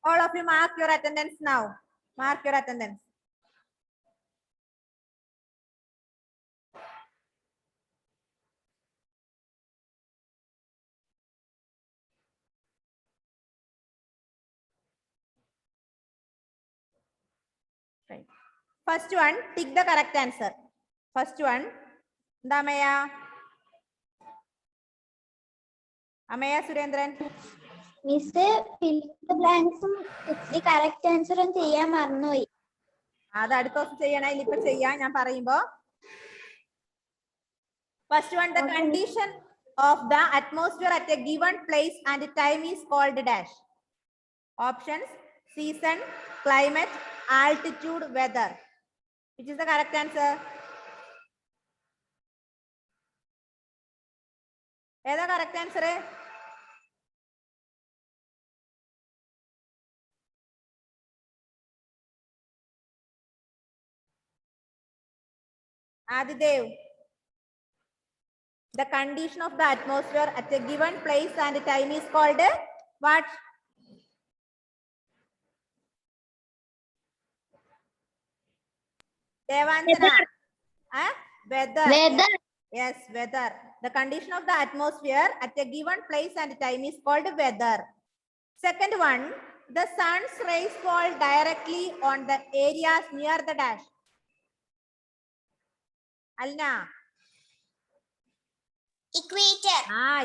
All of you mark your attendance now. Mark your attendance. Right. First one, tick the correct answer. First one, Damaya. Amaya Surendran. Miss, fill the blanks. The correct answer on ചെയ്യാൻ മറന്നുപോയി. അത് അടുത്ത ദിവസം ചെയ്യണേ ഇപ്പൊ ചെയ്യാം ഞാൻ പറയുമ്പോ. First one, the condition of the atmosphere at a given place and time is called dash. Options: season, climate, altitude, weather. Which is the correct answer? ഏതാ correct answer? Adidev. The condition of the atmosphere at a given place and time is called what? Devansana. Weather. Weather. Yes, weather. The condition of the atmosphere at a given place and time is called weather. Second one, the sun's rays fall directly on the areas near the dash. Alna. Equator.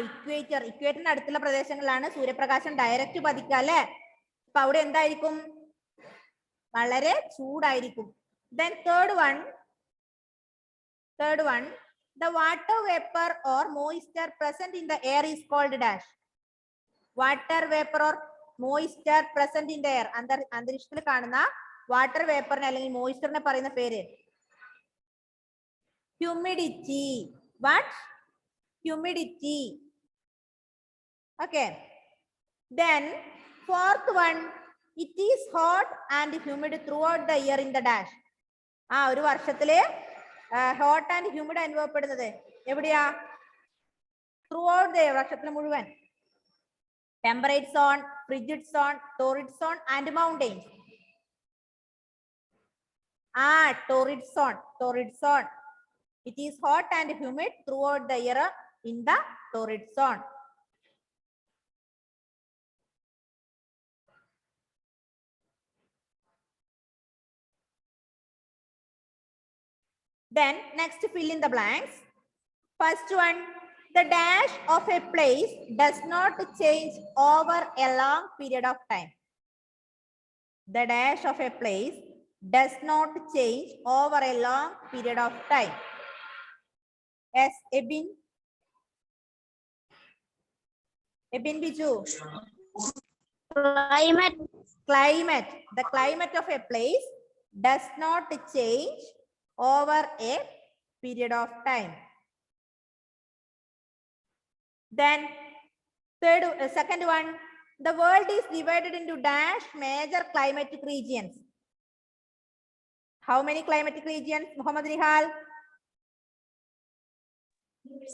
Equator. Equator അടുത്തുള്ള പ്രദേശങ്ങളിലാണ് സൂര്യപ്രകാശം direct പതിക്കുക അല്ലേ? അപ്പൊ അവിടെ എന്തായിരിക്കും? വളരെ ചൂടായിരിക്കും. Then third one, the water vapor or moisture present in the air is called dash. Water vapor or moisture present in the air. അന്തരീക്ഷത്തിൽ കാണുന്ന വാട്ടർ വേപ്പറിനെ അല്ലെങ്കിൽ മോയിസ്ചറിനെ പറയുന്ന പേര് humidity. What? Humidity. Okay. Then fourth one, it is hot and humid throughout the year in the dash. ഒരു വർഷത്തില് hot and humid അനുഭവപ്പെടുന്നത് എവിടെയാ? Throughout the year, വർഷത്തിൽ മുഴുവൻ. Temperate zone, frigid zone, torrid zone and mountains. Torrid zone. Torrid zone. It is hot and humid throughout the year in the torrid zone. Then next, fill in the blanks. First one, the dash of a place does not change over a long period of time. The dash of a place does not change over a long period of time. Yes, Ebin. Ebin Biju. Climate. Climate. The climate of a place does not change over a period of time. Then second one, the world is divided into dash major climatic regions. How many climatic regions, Muhammad Nihal?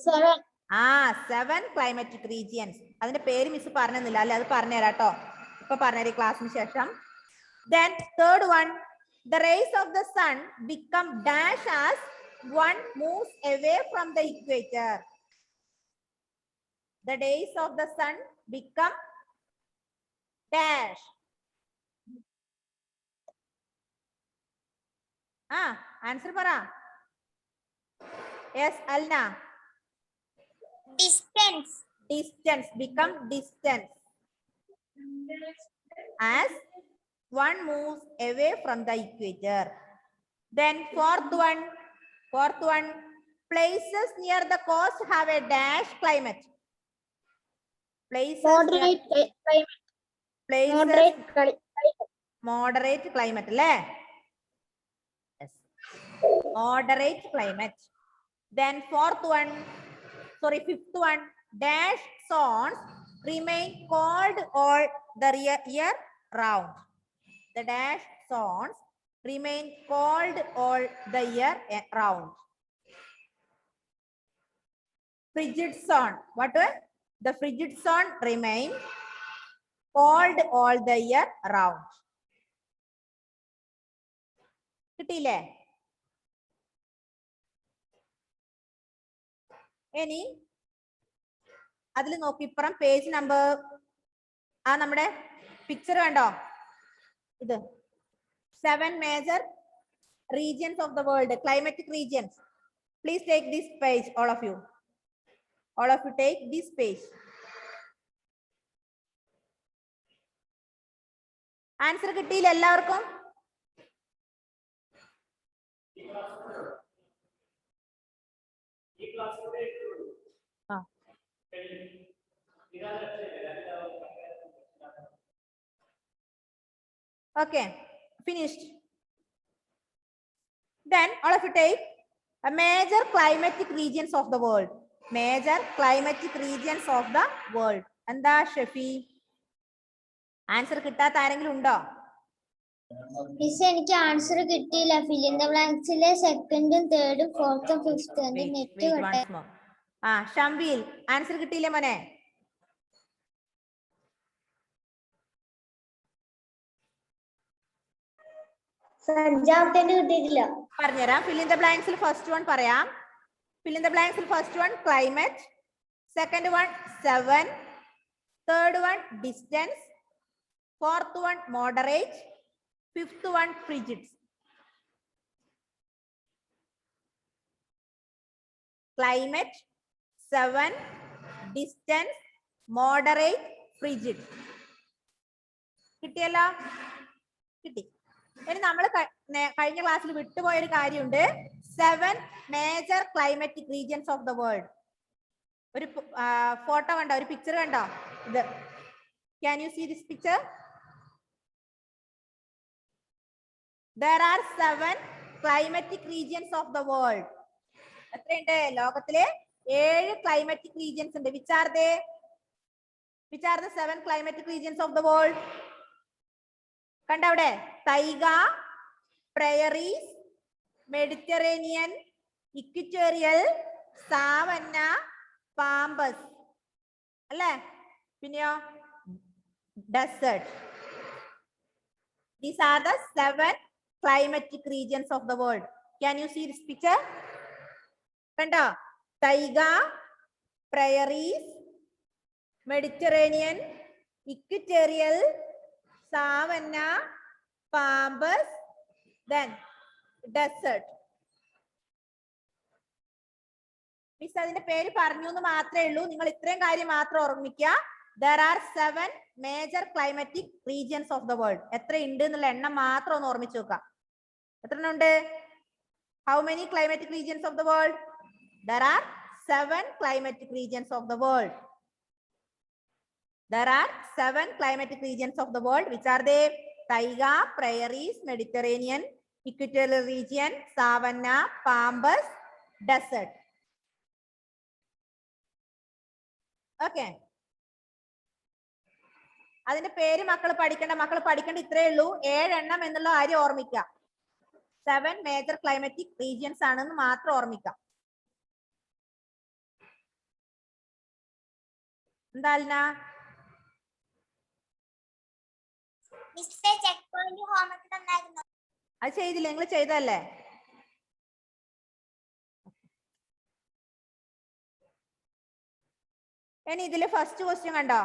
7. 7 climatic regions. അതിന്റെ പേര് miss പറഞ്ഞില്ല അല്ലെ? അത് പറഞ്ഞുതരാട്ടോ. ഇപ്പൊ പറഞ്ഞ ക്ലാസ്സിന് ശേഷം. Then third one, the rays of the sun become dash as one moves away from the equator. The days of the sun become dash. Answer para. Yes, Alna. Distance. Distance. Become distance. As one moves away from the equator. Then fourth one, places near the coast have a dash climate. Places Moderate climate. Places moderate climate, le? Yes. Moderate climate. Then fifth one, dash zones remain cold all the year round. The dash zones remain cold all the year round. Frigid zone. What? The frigid zone remain cold all the year round. കിട്ടിയില്ലേ? ഇനി അതിൽ നോക്കി ഇപ്പുറം page number നമ്മുടെ picture കണ്ടോ? ഇത് 7 major regions of the world, climatic regions. Please take this page, all of you. All of you take this page. Answer കിട്ടിയില്ല എല്ലാവർക്കും? Okay, finished. Then all of you take a major climatic regions of the world. Major climatic regions of the world. എന്താ Shefi? Answer കിട്ടാത്ത ആരെങ്കിലും ഉണ്ടോ? Miss എനിക്ക് answer കിട്ടിയില്ല. ഫിൽ in the ബ്ലാങ്ക്സിലെ സെക്കൻഡും തേർഡും ഫോർത്തും ഫിഫ്ത്തും നെറ്റ് കട്ട്. ഷംബീൽ ആൻസർ കിട്ടിയില്ലേ മോനെ? അഞ്ചാമത്തേന് കിട്ടിയിട്ടില്ല. പറഞ്ഞുതരാം. ഫിൽ ഇൻ ദ ബ്ലാങ്ക്സിൽ ഫസ്റ്റ് വൺ പറയാം. ഫിൽ ഇൻ ദ ബ്ലാങ്ക്സിൽ first one climate, second one 7, third one distance, fourth one moderate, fifth one frigids. Climate, 7, distance, moderate, frigid. കിട്ടിയല്ലോ? കിട്ടി. ഇനി നമ്മൾ കഴിഞ്ഞ ക്ലാസ്സിൽ വിട്ടുപോയൊരു കാര്യമുണ്ട്. 7 major climatic regions of the world. ഒരു ഫോട്ടോ കണ്ടോ? ഒരു പിക്ചർ കണ്ടോ? ഇത് can you see this picture? There are 7 climatic regions of the world. എത്രയുണ്ട്? ലോകത്തിലെ 7 climatic regions ഉണ്ട്. Which are they? Which are the 7 climatic regions of the world? കണ്ടവിടെ? Taiga, prairies, Mediterranean, equatorial, savanna, pampas അല്ലേ? പിന്നെയോ desert. These are the 7 climatic regions of the world. Can you see this picture? കണ്ടോ? Taiga, prairies, Mediterranean, equatorial, savanna, pampas, then desert. Miss അതിന്റെ പേര് പറഞ്ഞു എന്ന് മാത്രമേ ഉള്ളൂ. നിങ്ങൾ ഇത്രയും കാര്യം മാത്രം ഓർമ്മിക്കുക. There are 7 major climatic regions of the world. എത്ര ഉണ്ട് എന്നുള്ള എണ്ണം മാത്രം ഒന്ന് ഓർമ്മിച്ചു നോക്കുക. എത്ര എണ്ണം ഉണ്ട്? How many climatic regions of the world? There are 7 climatic regions of the world. There are 7 climatic regions of the world. Which are they? Taiga, prairies, Mediterranean, equatorial region, savanna, pampas, desert. Okay. അതിന്റെ പേര് മക്കൾ പഠിക്കേണ്ട ഇത്രയേ ഉള്ളൂ. 7 എണ്ണം എന്നുള്ള കാര്യം ഓർമ്മിക്കുക. 7 മേജർ ക്ലൈമാറ്റിക് റീജിയൻസ് ആണെന്ന് മാത്രം ഓർമ്മിക്കുക. എന്താ അൽന? അത് ചെയ്തില്ല? നിങ്ങൾ ചെയ്തല്ലേ? ഇനി ഇതില് ഫസ്റ്റ് ക്വസ്റ്റ്യൻ കണ്ടോ?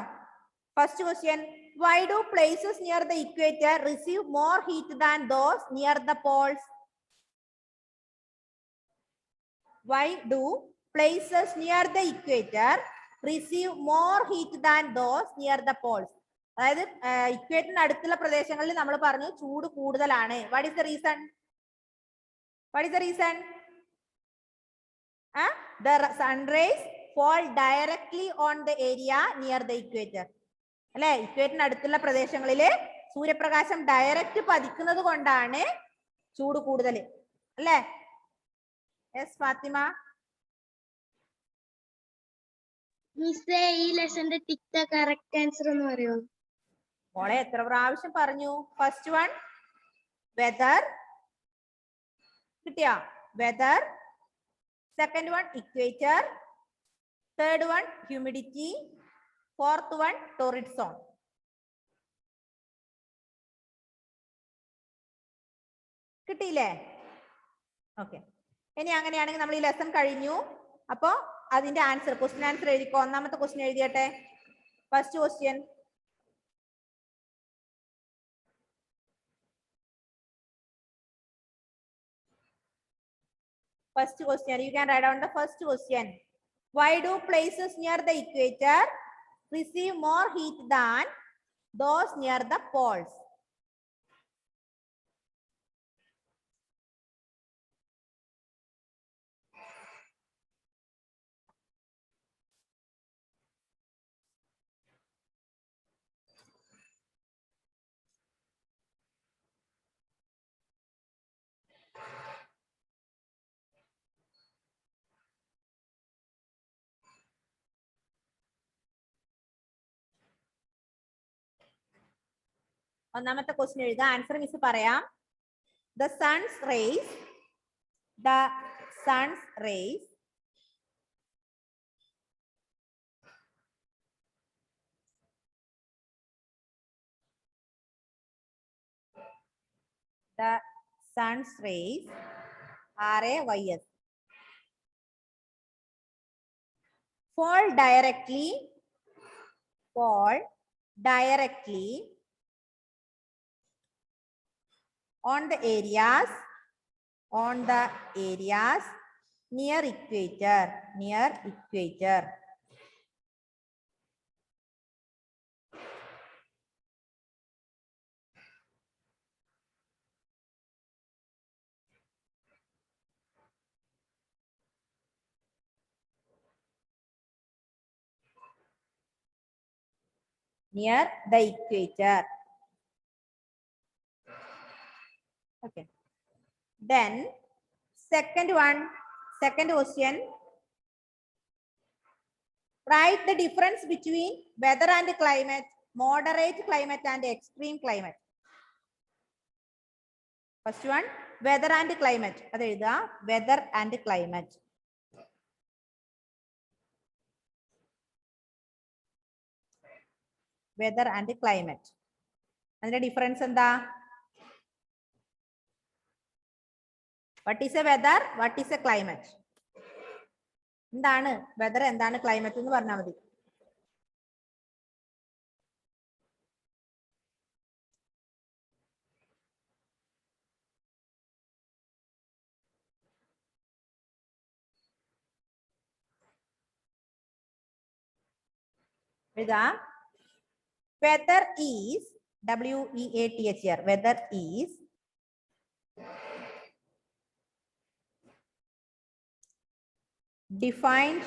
First question, why do places near the equator receive more heat than those near the poles? Why do places near the equator receive more heat than those near the poles? അതായത് ഇക്വേറ്ററിന് അടുത്തുള്ള പ്രദേശങ്ങളിൽ നമ്മൾ പറഞ്ഞു ചൂട് കൂടുതലാണ്. What is the reason? What is the reason? The sun rays fall directly on the area near the equator. അല്ലെ? ഇക്വേറ്ററിന് അടുത്തുള്ള പ്രദേശങ്ങളില് സൂര്യപ്രകാശം ഡയറക്റ്റ് പതിക്കുന്നത് കൊണ്ടാണ് ചൂട് കൂടുതൽ അല്ലെ? യെസ് ഫാത്തിമ. മിസ്സേ ഈ ലെസന്റെ ടിക് ദ കറക്റ്റ് ആൻസർ എന്ന് പറയോ? മോളെ എത്ര പ്രാവശ്യം പറഞ്ഞു? ഫസ്റ്റ് വൺ വെദർ കിട്ടിയോ? Whether. Second one equator. Third one humidity. Fourth one torrid zone. കിട്ടിയില്ലേ? ഓക്കെ. ഇനി അങ്ങനെയാണെങ്കിൽ നമ്മൾ ഈ ലെസൺ കഴിഞ്ഞു. അപ്പോ അതിന്റെ ആൻസർ, ക്വസ്റ്റ്യൻ ആൻസർ എഴുതിക്കോ. ഒന്നാമത്തെ ക്വസ്റ്റ്യൻ എഴുതിയട്ടെ. First question. First question, you can write down the first question. Why do places near the equator receive more heat than those near the poles? ഒന്നാമത്തെ ക്വസ്റ്റ്യൻ എഴുതുക. Answer miss പറയാം. The sun's rays RAYS fall directly on the areas near equator. Near the equator. Okay. Then second question. Write the difference between weather and climate, moderate climate and extreme climate. First one, weather and climate. That is the weather and climate. Weather and climate. And the difference in the what is a weather? What is a climate? എന്താണ് weather, എന്താണ് climate എന്ന് പറഞ്ഞാൽ മതി. എഴുതാ. Weather is WEATH here. Weather is defined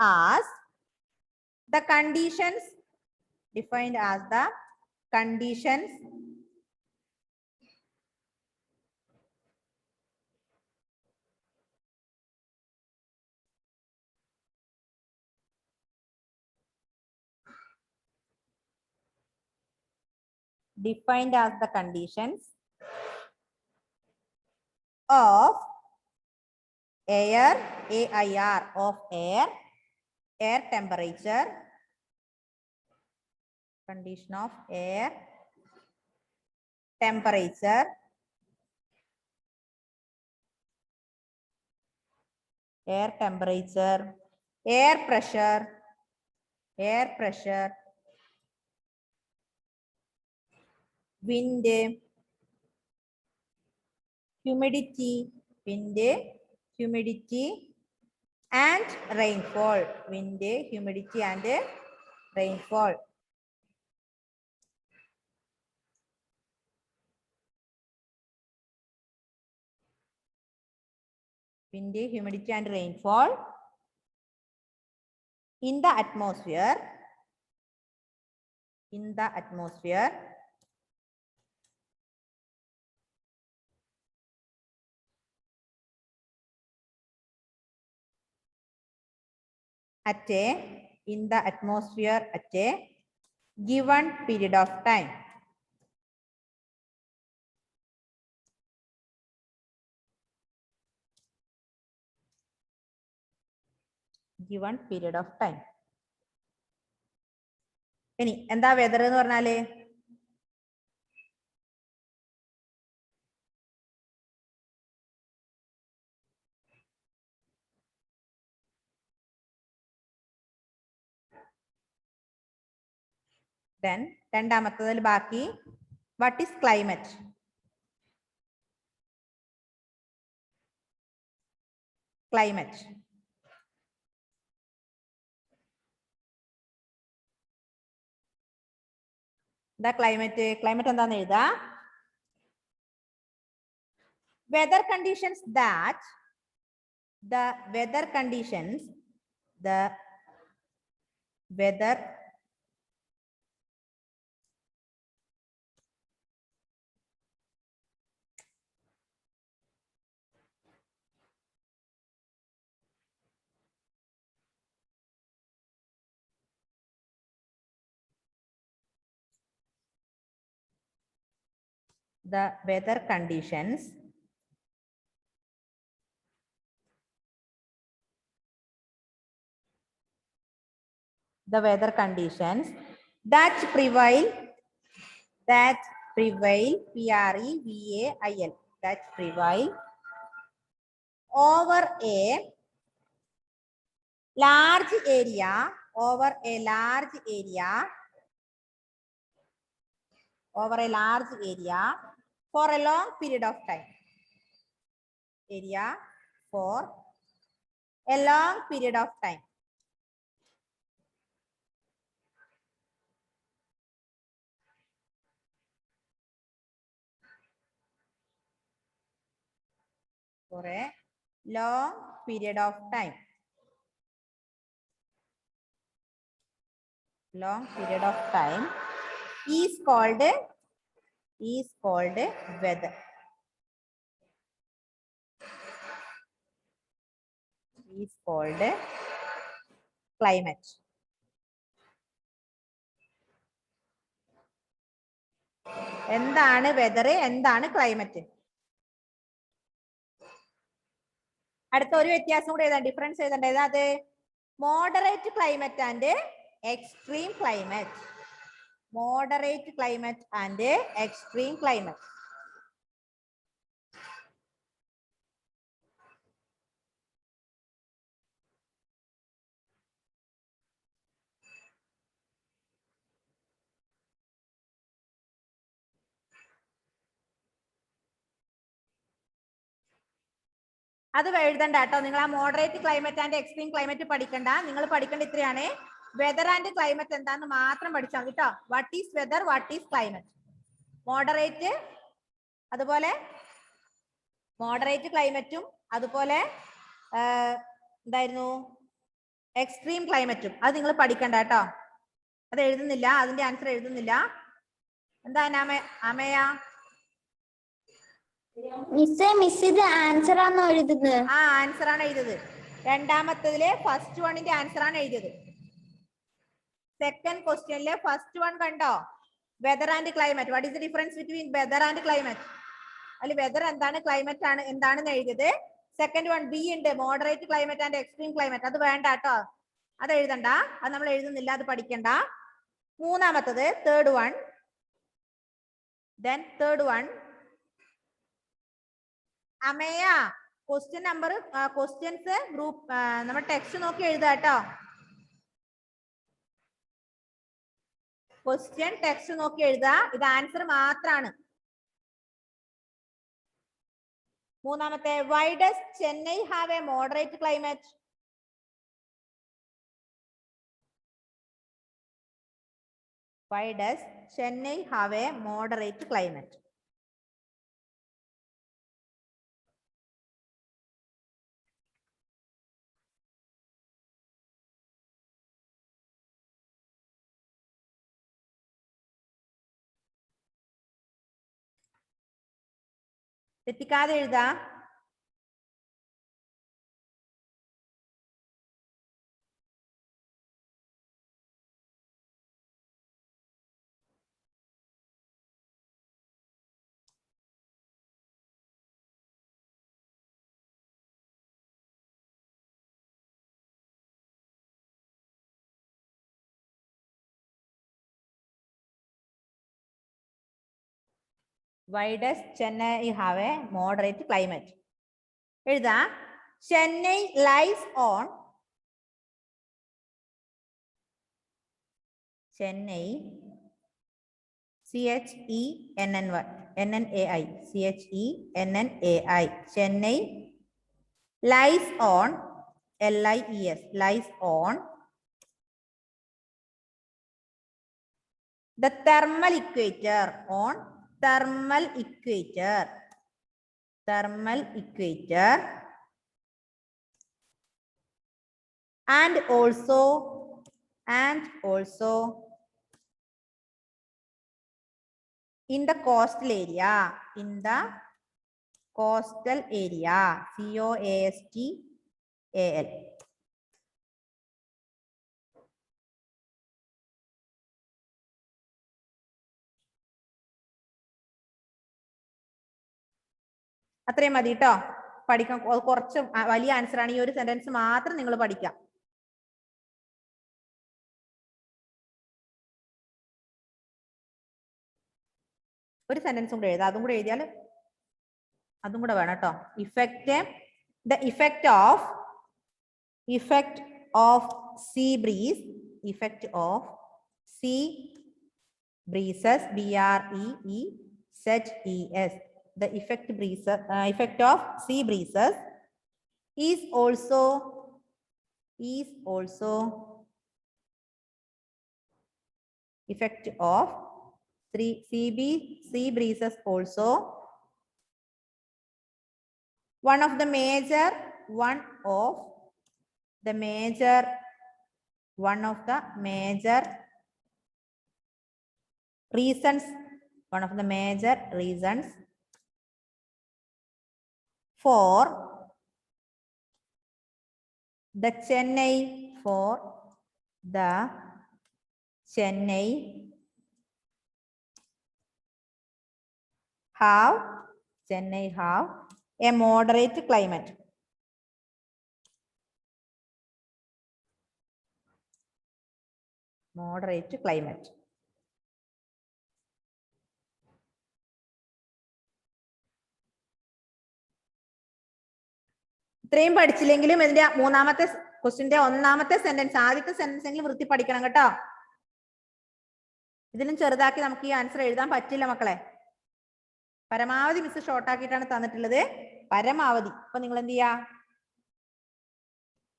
as the conditions of air, AIR, of air temperature, condition of air temperature, air pressure, wind, humidity and rainfall. Wind, humidity and rainfall. Wind, humidity and rainfall in the atmosphere. At a given period of time. ഇനി എന്താ whether എന്ന് പറഞ്ഞാല്? Then രണ്ടാമത്തതിൽ ബാക്കി what is climate? Climate. The climate എന്താന്ന് എഴുതാ? Weather conditions that the weather conditions the weather conditions the weather conditions that prevail PREVAIL that prevail over a large area for a long period of time. For a long period of time. For a long period of time. Long period of time is called weather. Is called climate. എന്താണ് weather, എന്താണ് climate? അടുത്ത ഒരു വ്യത്യാസം കൂടെ എഴുതാം, difference എഴുതേണ്ടത് അത് moderate climate and extreme climate. Moderate climate and extreme climate. അത് എഴുതണ്ട കേട്ടോ, നിങ്ങൾ ആ moderate climate and extreme climate പഠിക്കണ്ട. നിങ്ങൾ പഠിക്കേണ്ട ഇത്രയാണ്, വെതർ ആൻഡ് ക്ലൈമറ്റ് എന്താന്ന് മാത്രം പഠിച്ചാൽ മതി കേട്ടോ. What is weather, what is climate. Moderate, അതുപോലെ മോഡറേറ്റ് ക്ലൈമറ്റും അതുപോലെ എന്തായിരുന്നു എക്സ്ട്രീം ക്ലൈമറ്റും അത് നിങ്ങൾ പഠിക്കണ്ട കേട്ടോ. അത് എഴുതുന്നില്ല, അതിന്റെ ആൻസർ എഴുതുന്നില്ല. എന്താ അമയ? ആൻസർ ആണോ എഴുതുന്നത്? ആ, ആൻസർ ആണ് എഴുതുന്നത്. രണ്ടാമത്തതിലെ ഫസ്റ്റ് വണ്ണിന്റെ ആൻസർ ആണ് എഴുതിയത്. സെക്കൻഡ് ക്വസ്റ്റ്യനിലെ ഫസ്റ്റ് വൺ കണ്ടോ? Weather and climate. What is the difference between weather and climate? അതിൽ വെതർ എന്താണ്, ക്ലൈമറ്റ് ആണ് എന്താണെന്ന് എഴുതിയത്. സെക്കൻഡ് വൺ ബി ഉണ്ട്, moderate climate and extreme climate. അത് വേണ്ട കേട്ടോ, അത് എഴുതണ്ട, അത് നമ്മൾ എഴുതുന്നില്ല, അത് പഠിക്കണ്ട. മൂന്നാമത്തത് third one. then third one Amaya question number questions group നമ്മൾ ടെക്സ്റ്റ് നോക്കി എഴുതുക കേട്ടോ. ക്വസ്റ്റ്യൻ ടെക്സ്റ്റ് നോക്കി എഴുതുക, ഇത് ആൻസർ മാത്രമാണ്. മൂന്നാമത്തെ why does Chennai have a moderate climate? Why does Chennai have a moderate climate? തെറ്റിക്കാതെ എഴുതാ. Why does Chennai have a moderate climate? എഴുതാ. Chennai lies on Chennai CHENNAI. CHENNAI. Chennai lies on LIES. Lies on the thermal equator. On thermal equator. Thermal equator. And also in the coastal area. In the coastal area. COASTAL. അത്രയും മതി കേട്ടോ. പഠിക്കാം. കുറച്ച് വലിയ answer ആണ്. ഈ ഒരു sentence മാത്രം നിങ്ങൾ പഠിക്കാം. ഒരു സെന്റൻസും കൂടെ എഴുതാം. അതും കൂടെ എഴുതിയാൽ അതും കൂടെ വേണം കേട്ടോ. The effect of sea breeze. Effect of sea breezes. BREEZES. The effect of sea breezes is also effect of sea breezes also one of the major reasons for the Chennai have a moderate climate. ഇത്രയും പഠിച്ചില്ലെങ്കിലും ഇതിന്റെ മൂന്നാമത്തെ ക്വസ്റ്റിന്റെ ഒന്നാമത്തെ sentence, ആദ്യത്തെ sentence എങ്കിലും വൃത്തി പഠിക്കണം കേട്ടോ. ഇതിലും ചെറുതാക്കി നമുക്ക് ഈ ആൻസർ എഴുതാൻ പറ്റില്ല മക്കളെ. പരമാവധി മിസ് ഷോർട്ട് ആക്കിയിട്ടാണ് തന്നിട്ടുള്ളത്. പരമാവധി. അപ്പൊ നിങ്ങൾ എന്ത് ചെയ്യാ,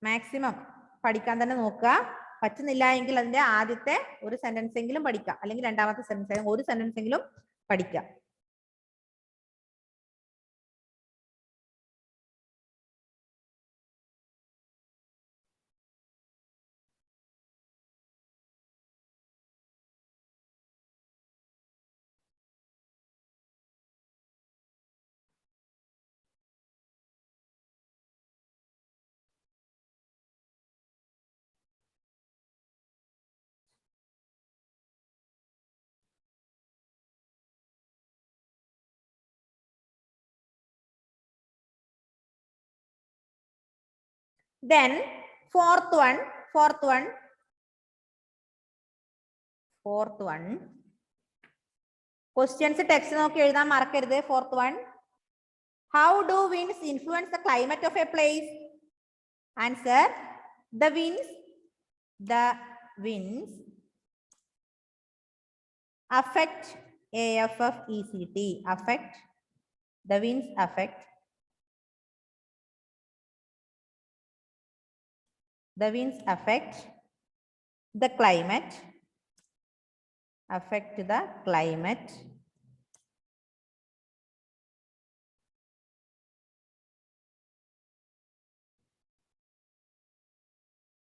മാക്സിമം പഠിക്കാൻ തന്നെ നോക്കുക. പറ്റുന്നില്ല എങ്കിൽ അതിന്റെ ആദ്യത്തെ ഒരു സെന്റൻസ് എങ്കിലും പഠിക്കുക, അല്ലെങ്കിൽ രണ്ടാമത്തെ സെന്റൻസ് ഒരു സെന്റൻസ് എങ്കിലും പഠിക്കുക. Then fourth one. Questions text നോക്കി എഴുതാൻ മറക്കരുത്. Fourth one. How do winds influence the climate of a place? Answer. The winds affect AFFECT. The winds affect the climate.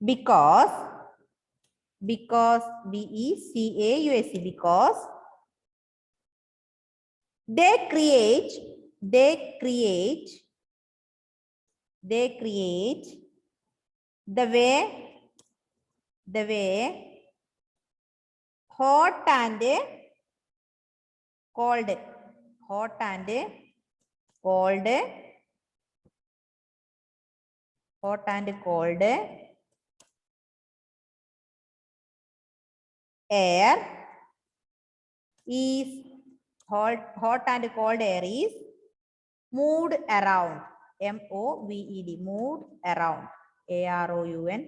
Because BECAUSE, because they create the way hot and cold air is moved around. MOVED, moved around. AROUND.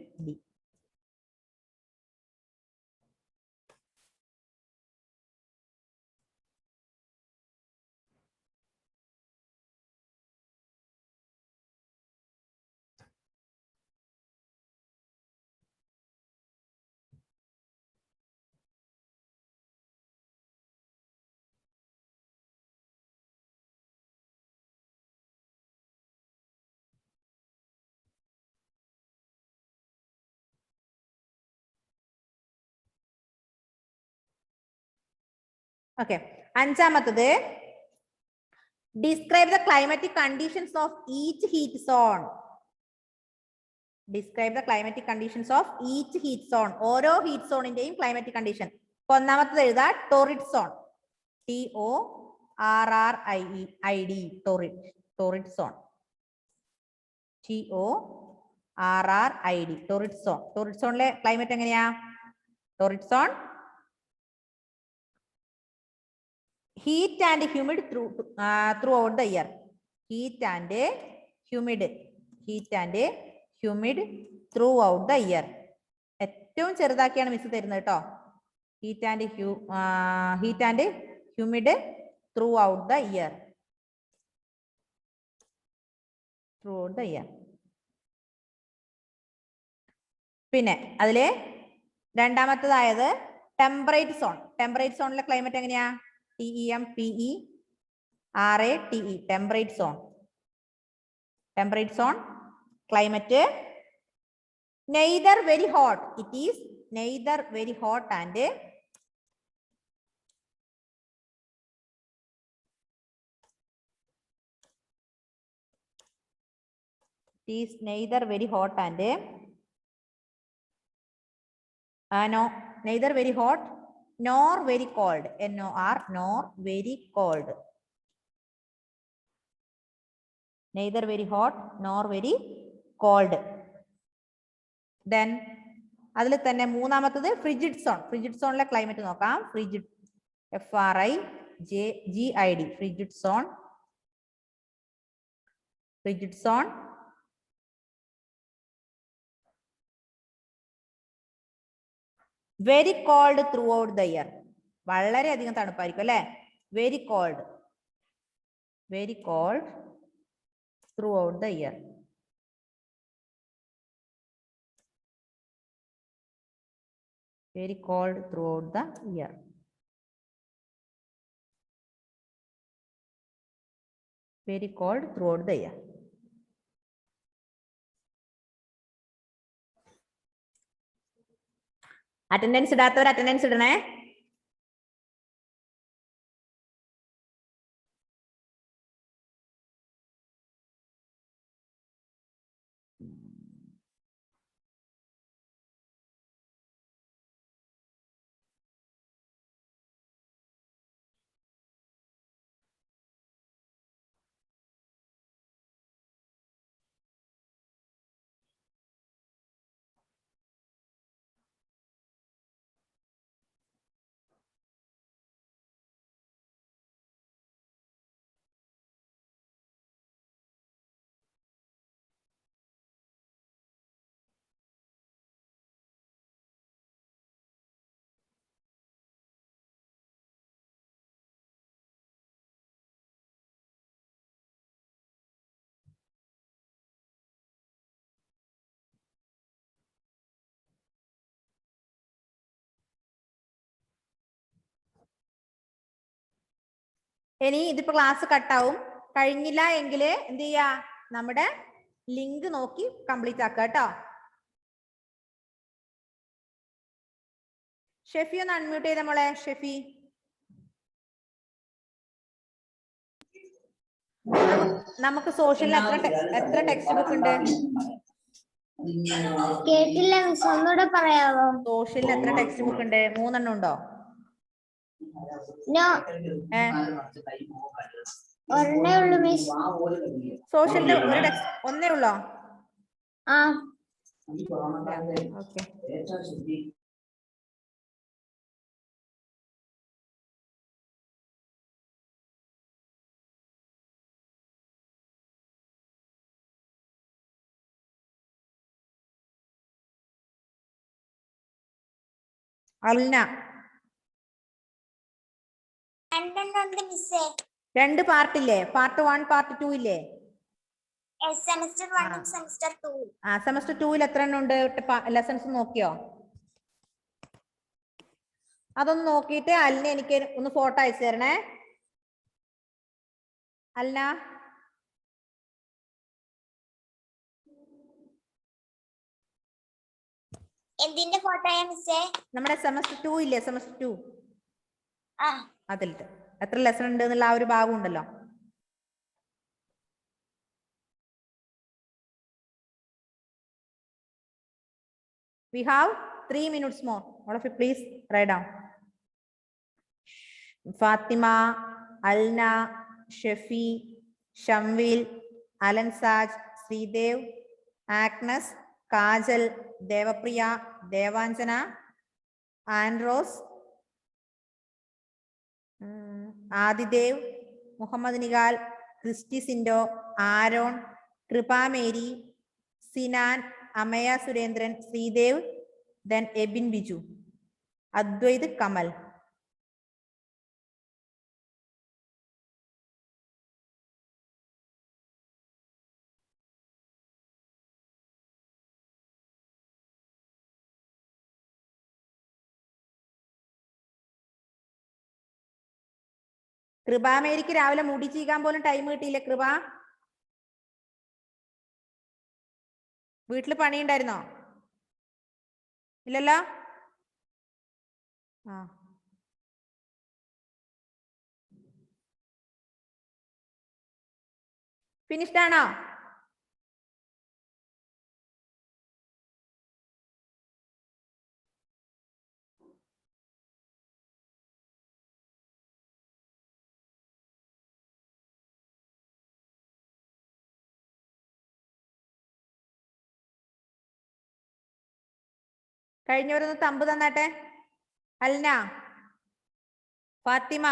ഓക്കെ. അഞ്ചാമത്തത് describe the climatic conditions of each heat zone. Describe the climatic conditions of each heat zone. ഓരോ heat സോണിന്റെയും climatic condition. ഒന്നാമത്തത് എഴുതാ torrid zone. TORRID torrid zone. TORRID torrid zone. Torrid സോണിലെ climate എങ്ങനെയാ? Torrid zone heat and humid throughout the year. Heat and humid throughout the year. ഏറ്റവും ചെറുതാക്കിയാണ് miss തരുന്നത് കേട്ടോ. Heat and humid through out the year. പിന്നെ അതിലെ രണ്ടാമത്തേതായത് temperate zone. Temperate സോണിലെ climate എങ്ങനെയാ? TEMPERATE temperate zone. Temperate zone climate neither very hot. It is neither very hot and neither very hot nor very cold. NOR nor very cold. Neither very hot nor very cold. Then അതിൽ തന്നെ മൂന്നാമത്തത് frigid zone. Frigid സോണിലെ climate നോക്കാം. Frigid FRIGID frigid zone. Frigid zone very cold throughout the year. വളരെയധികം തണുപ്പായിരിക്കും അല്ലെ? Very cold throughout the year. Very cold throughout the year. Very cold throughout the year. Attendance ഇടാത്തവർ attendance ഇടണേ. ഇനി ഇതിപ്പോ class കട്ടാവും. കഴിഞ്ഞില്ല എങ്കിൽ എന്ത് ചെയ്യാ? നമ്മുടെ ലിങ്ക് നോക്കി കംപ്ലീറ്റ് ആക്കുക കേട്ടോ. ഷെഫി ഒന്ന് അൺമ്യൂട്ട് ചെയ്ത മോളെ. ഷെഫി, നമുക്ക് സോഷ്യലിൽ എത്ര ടെക്സ്റ്റ് ബുക്ക് ഉണ്ട്? കേട്ടില്ല മിസ്, ഒന്നുകൂടെ പറയാവോ? സോഷ്യലിൽ എത്ര ടെക്സ്റ്റ് ബുക്ക് ഉണ്ട്? 3 എണ്ണം ഉണ്ടോ? ഒരെണ്ണേ ഉള്ളൂ മിസ്. സോഷ്യലിന്റെ ഒരു ടെക്സ്റ്റ് ഒന്നേ ഉള്ളോ? ആ ഓക്കെ. അൽന, 2 പാർട്ട് ഇല്ലേ? പാർട്ട് 1 പാർട്ട് 2 ഇല്ലേ? Semester 1 semester 2. സെമസ്റ്റർ 2 എത്ര എണ്ണം ഉണ്ട്? ലെസൺസ് നോക്കിയോ? അതൊന്ന് നോക്കിയിട്ട് അലിനെ എനിക്ക് ഒന്ന് ഫോട്ടോ അയച്ചു തരണേ. അൽന, എന്തിന്റെ ഫോട്ടോയാ മിസ്സേ? നമ്മുടെ സെമസ്റ്റർ 2 ഇല്ലേ? സെമസ്റ്റർ 2 അതിലത്തെ എത്ര ലെസൺ ഉണ്ട് എന്നുള്ള ആ ഒരു ഭാഗം ഉണ്ടല്ലോ. We have 3 minutes more. All of you please write down. Fatima, Alna, Shafi, Shamvil, Alan Saj, Sridev, Agnes, Kajal, Devapriya, Devanjana, Andros, Adidev, Muhammad Nigal, Christy Sindo, Aaron, Kripa Mary, Sinan, Amaya Surendran, Sridev, then Ebin Biju, Advait Kamal. കൃപ മേരിക്ക് രാവിലെ മുടി ചീകാൻ പോലും time കിട്ടിയില്ലേ കൃപ? വീട്ടില് പണിയുണ്ടായിരുന്നോ? ഇല്ലല്ലോ. ആ finished ആണോ? കഴിഞ്ഞവരൊന്ന് തമ്പ് തന്നാട്ടെ. Alna, Fathima,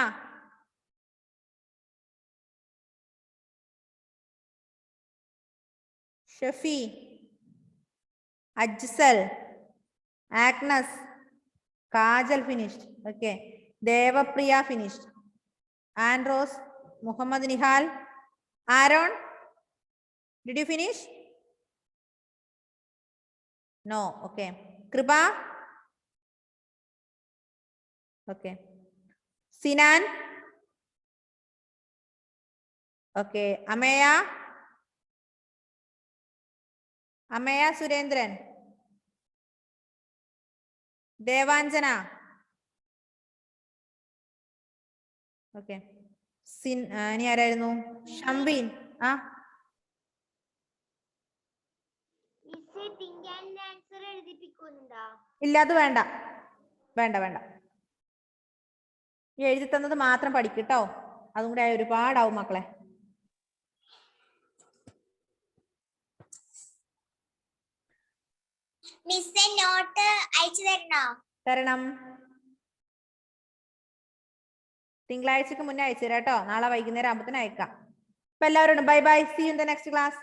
Shafi, Ajsal, Agnes, Kajal finished. Okay, Devapriya finished. Andros, Muhammad Nihal, Aaron, did you finish? No. Okay, Kripa? Okay, Sinan? Okay, Ameya? Ameya Surendran? Devanjana? Okay, ഇനി ആരായിരുന്നു? ഷംബീൻ? ആ ഇല്ല, അത് വേണ്ട വേണ്ട വേണ്ട. ഈ എഴുതി തന്നത് മാത്രം പഠിക്കട്ടോ, അതും കൂടെ ഒരുപാടാവും മക്കളെ. നോട്ട് അയച്ചു തരണം. തിങ്കളാഴ്ചക്ക് മുന്നേ അയച്ചു തരാം കേട്ടോ. നാളെ വൈകുന്നേരം ആകുമ്പത്തിന് അയക്കാം. അപ്പൊ എല്ലാവരോടും bye bye. See you in the next class.